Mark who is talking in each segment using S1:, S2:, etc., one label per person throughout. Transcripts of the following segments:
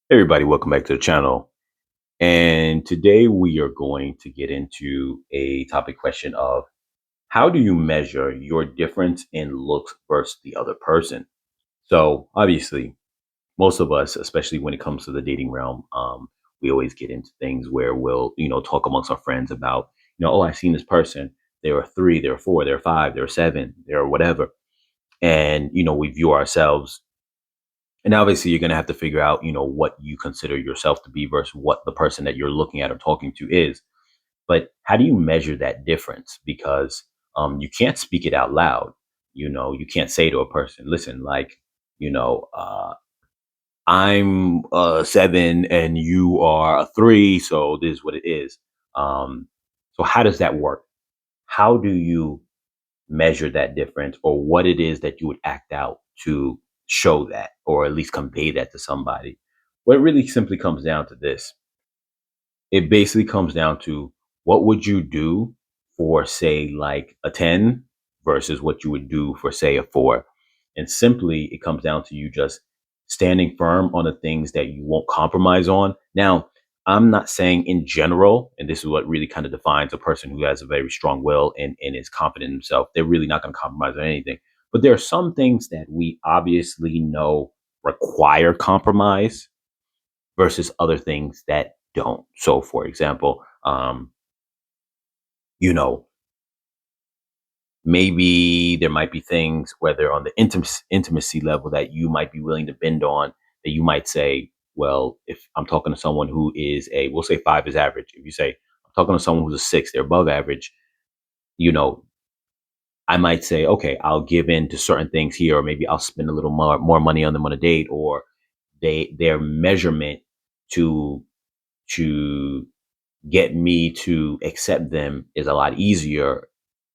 S1: Hey everybody, welcome back to the channel. And today we are going to get into a topic question of how do you measure your difference in looks versus the other person? So obviously, most of us, especially when it comes to the dating realm, we always get into things where we'll, talk amongst our friends about, oh, I've seen this person. They're a three, they're a four, they're a five, they're a seven, they're whatever. And, we view ourselves. And obviously, you're going to have to figure out, what you consider yourself to be versus what the person that you're looking at or talking to is. But how do you measure that difference? Because you can't speak it out loud. You can't say to a person, listen, like, you know, uh, I'm a seven and you are a three. So this is what it is. Um, so how does that work? How do you measure that difference or what it is that you would act out to show that or at least convey that to somebody? What it really simply comes down to this. It basically comes down to what would you do for say like a 10 versus what you would do for say a 4. And simply it comes down to you just standing firm on the things that you won't compromise on. Now, I'm not saying in general, and this is what really kind of defines a person who has a very strong will and is confident in himself. They're really not going to compromise on anything. But there are some things that we obviously know require compromise versus other things that don't. So, for example, you know, maybe there might be things, whether on the intimacy level, that you might be willing to bend on, that you might say, well, if I'm talking to someone who is we'll say five is average. If you say, I'm talking to someone who's a six, they're above average, you know, I might say, okay, I'll give in to certain things here, or maybe I'll spend a little more money on them on a date, or their measurement to to get me to accept them is a lot easier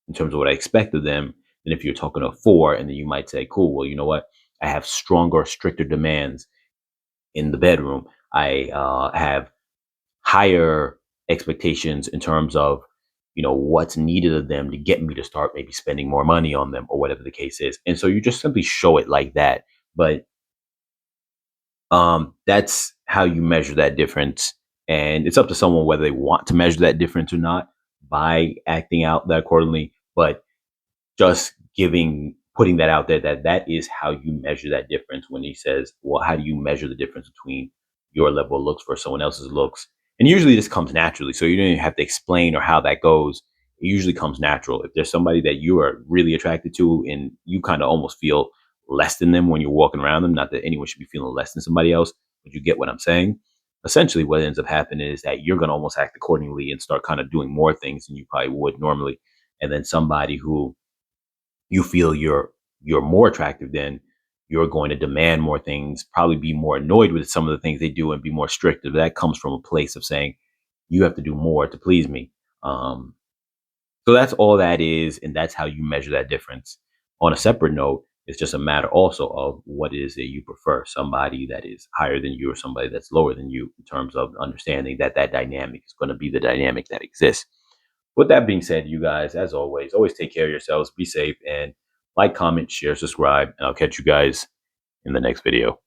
S1: in terms of what I expect of them than if you're talking to a four, and then you might say, cool, well, you know what? I have stronger, stricter demands in the bedroom. I have higher expectations in terms of, what's needed of them to get me to start maybe spending more money on them or whatever the case is. And so you just simply show it like that. But that's how you measure that difference. And it's up to someone whether they want to measure that difference or not by acting out that accordingly. But just putting that out there, that is how you measure that difference. When he says, well, how do you measure the difference between your level of looks versus someone else's looks? And usually this comes naturally. So you don't even have to explain or how that goes. It usually comes natural. If there's somebody that you are really attracted to and you kind of almost feel less than them when you're walking around them, not that anyone should be feeling less than somebody else, but you get what I'm saying. Essentially, what ends up happening is that you're going to almost act accordingly and start kind of doing more things than you probably would normally. And then somebody who you feel you're more attractive than, you're going to demand more things, probably be more annoyed with some of the things they do and be more strict. That comes from a place of saying you have to do more to please me. um, so that's all that is, and that's how you measure that difference. On a separate note, it's just a matter also of what it is that you prefer, somebody that is higher than you or somebody that's lower than you, in terms of understanding that that dynamic is going to be the dynamic that exists. With that being said, you guys, as always take care of yourselves, be safe, and like, comment, share, subscribe, and I'll catch you guys in the next video.